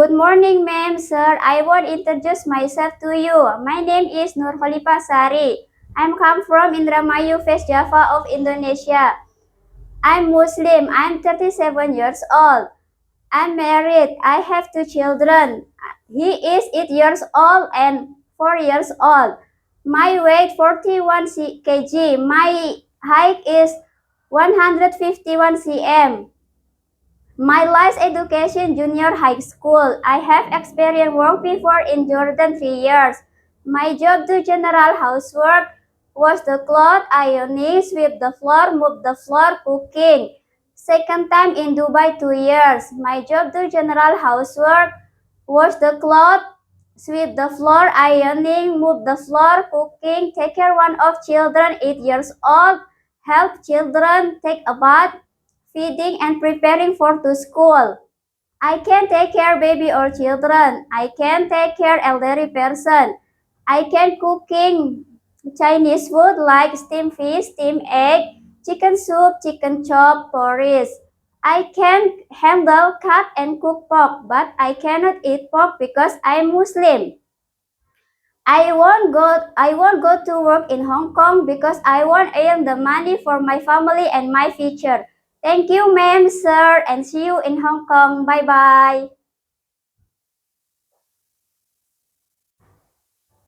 Good morning, ma'am, sir. I want to introduce myself to you. My name is Nur Khalifah Sari. I'm come from Indramayu, West Java of Indonesia. I'm Muslim. I'm 37 years old. I'm married. I have two children. He is 8 years old and 4 years old. My weight 41 kg. My height is 151 cm. My last education junior high school. I have experience work before in Jordan 3 years. My job do general housework, wash the cloth, ironing, sweep the floor, mop the floor, cooking. Second time in Dubai 2 years. My job do general housework, wash the cloth, sweep the floor, ironing, mop the floor, cooking, take care one of children 8 years old, help children take a bath, feeding and preparing for to school. I can take care baby or children. I can take care elderly person. I can cooking Chinese food like steamed fish, steamed egg, chicken soup, chicken chop, porridge. I can handle cut and cook pork, but I cannot eat pork because I'm Muslim. I won't go to work in Hong Kong because I want to earn the money for my family and my future. Thank you, ma'am, sir, and see you in Hong Kong. Bye bye.